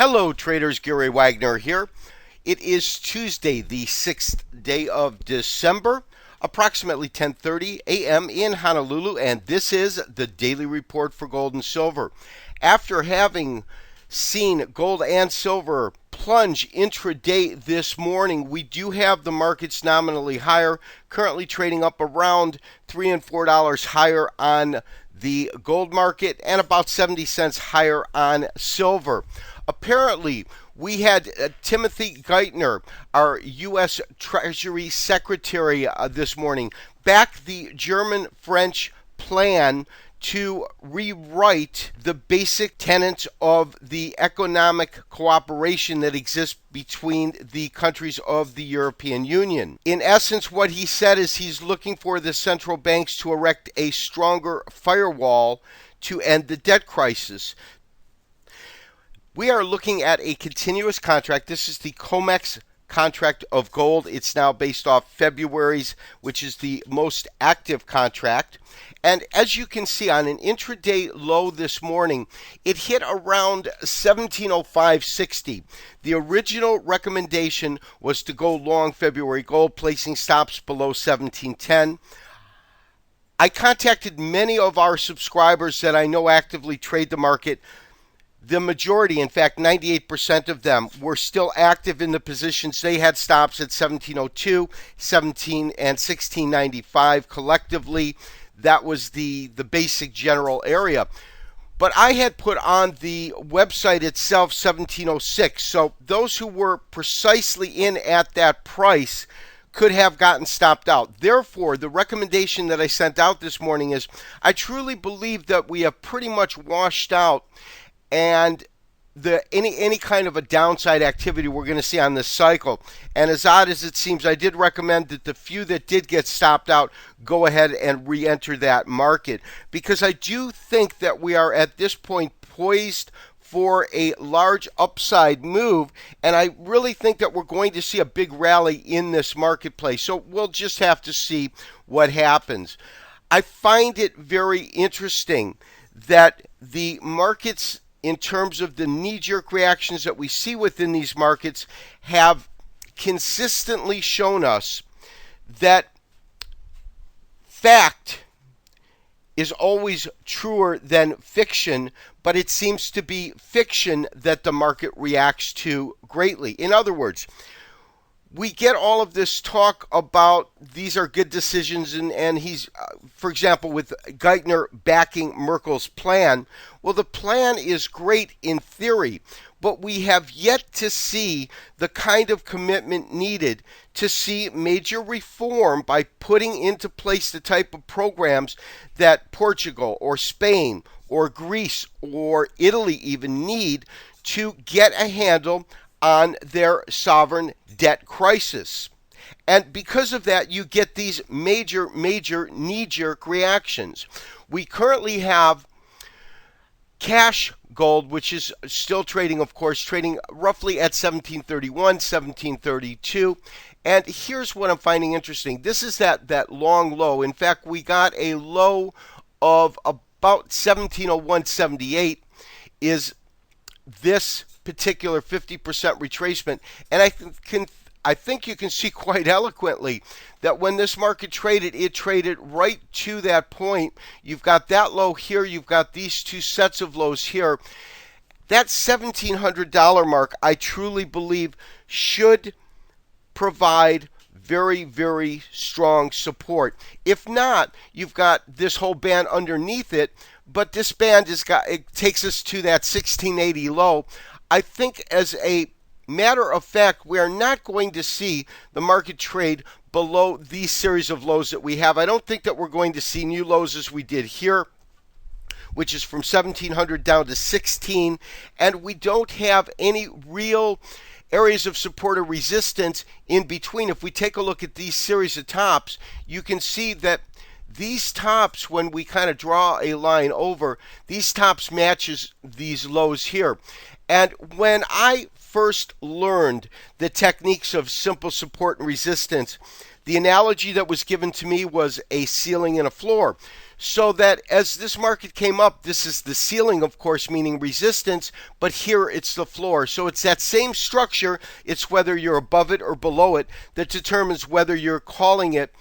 Hello, traders. Gary Wagner here. It is Tuesday, the 6th day of December, approximately 10:30 a.m. in Honolulu, and this is the daily report for gold and silver. After having seen gold and silver plunge intraday this morning, we do have the markets nominally higher, currently trading up around $3 and $4 higher on the gold market and about 70 cents higher on silver. Apparently, we had Timothy Geithner, our U.S. Treasury Secretary, this morning, back the German-French plan to rewrite the basic tenets of the economic cooperation that exists between the countries of the European Union. In essence, what he said is he's looking for the central banks to erect a stronger firewall to end the debt crisis. We are looking at a continuous contract. This is the COMEX contract of gold. It's now based off February's, which is the most active contract. And as you can see, on an intraday low this morning, it hit around 1705.60. The original recommendation was to go long February gold, placing stops below 1710. I contacted many of our subscribers that I know actively trade the market. The majority, in fact, 98% of them, were still active in the positions. They had stops at 1702, 17, and 1695 collectively. That was the basic general area. But I had put on the website itself 1706. So those who were precisely in at that price could have gotten stopped out. Therefore, the recommendation that I sent out this morning is I truly believe that we have pretty much washed out and any kind of a downside activity we're going to see on this cycle. And as odd as it seems, I did recommend that the few that did get stopped out go ahead and re-enter that market, because I do think that we are at this point poised for a large upside move, and I really think that we're going to see a big rally in this marketplace. So we'll just have to see what happens. I find it very interesting that the markets, in terms of the knee-jerk reactions that we see within these markets, have consistently shown us that fact is always truer than fiction, but it seems to be fiction that the market reacts to greatly. In other words, we get all of this talk about these are good decisions, and he's, for example, with Geithner backing Merkel's plan. Well, the plan is great in theory, but we have yet to see the kind of commitment needed to see major reform by putting into place the type of programs that Portugal or Spain or Greece or Italy even need to get a handle on their sovereign debt crisis. And because of that, you get these major knee-jerk reactions. We currently have cash gold, which is still trading, of course, trading roughly at 1731, 1732. And here's what I'm finding interesting. This is that long low. In fact, we got a low of about 1701.78 is this particular 50% retracement. And I think you can see quite eloquently that when this market traded, it traded right to that point. You've got that low here. You've got these two sets of lows here. That $1,700 mark, I truly believe, should provide very strong support. If not, you've got this whole band underneath it, but this band it takes us to that 1680 low. I think as a matter of fact, we are not going to see the market trade below these series of lows that we have. I don't think that we're going to see new lows as we did here, which is from 1700 down to 16, and we don't have any real areas of support or resistance in between. If we take a look at these series of tops, you can see that these tops, when we kind of draw a line over, these tops matches these lows here. And when I first learned the techniques of simple support and resistance, the analogy that was given to me was a ceiling and a floor. So that as this market came up, this is the ceiling, of course, meaning resistance, but here it's the floor. So it's that same structure. It's whether you're above it or below it that determines whether you're calling it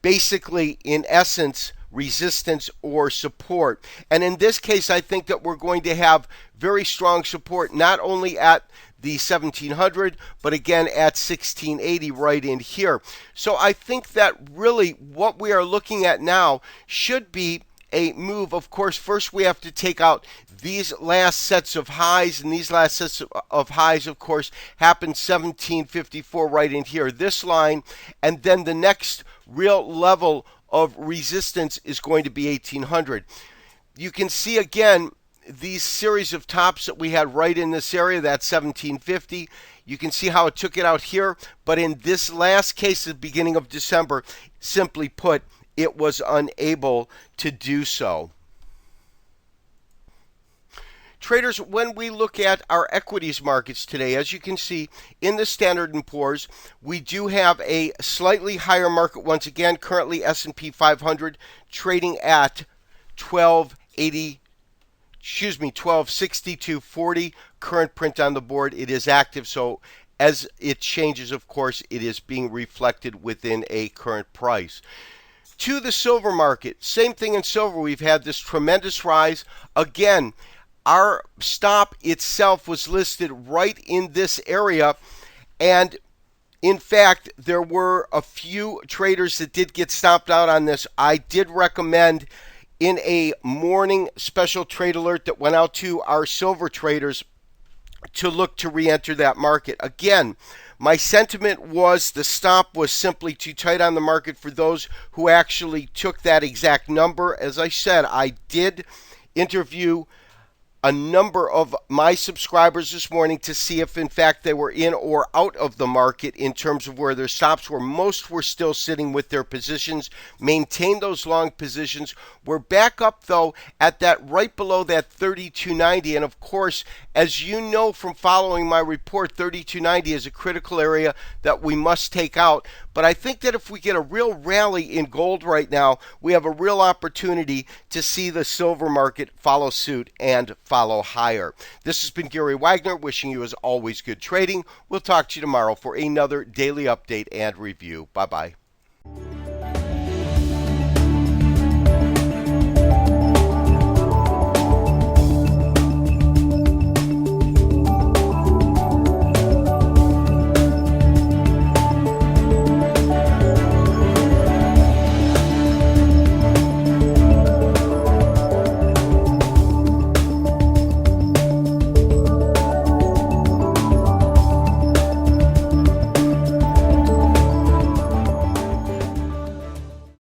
basically, in essence, resistance or support. And in this case, I think that we're going to have very strong support, not only at the 1700, but again at 1680 right in here. So I think that really what we are looking at now should be a move. Of course, first we have to take out these last sets of highs, and these last sets of highs, of course, happened 1754 right in here, this line, and then the next real level of resistance is going to be 1800. You can see again these series of tops that we had right in this area, that's 1750. You can see how it took it out here, but in this last case, the beginning of December, simply put, it was unable to do so. Traders, when we look at our equities markets today, as you can see in the Standard & Poor's, we do have a slightly higher market once again. Currently, S&P 500 trading at 1262.40. Current print on the board. It is active, so as it changes, of course, it is being reflected within a current price. To the silver market, same thing in silver. We've had this tremendous rise. Again, our stop itself was listed right in this area, and in fact, there were a few traders that did get stopped out on this. I did recommend in a morning special trade alert that went out to our silver traders to look to re-enter that market. Again, my sentiment was the stop was simply too tight on the market for those who actually took that exact number. As I said, I did interview a number of my subscribers this morning to see if in fact they were in or out of the market in terms of where their stops were. Most were still sitting with their positions, maintained those long positions. We're back up though at that right below that 3290, and of course, as you know from following my report, 3290 is a critical area that we must take out. But I think that if we get a real rally in gold right now, we have a real opportunity to see the silver market follow suit and follow higher. This has been Gary Wagner, wishing you as always good trading. We'll talk to you tomorrow for another daily update and review. Bye-bye.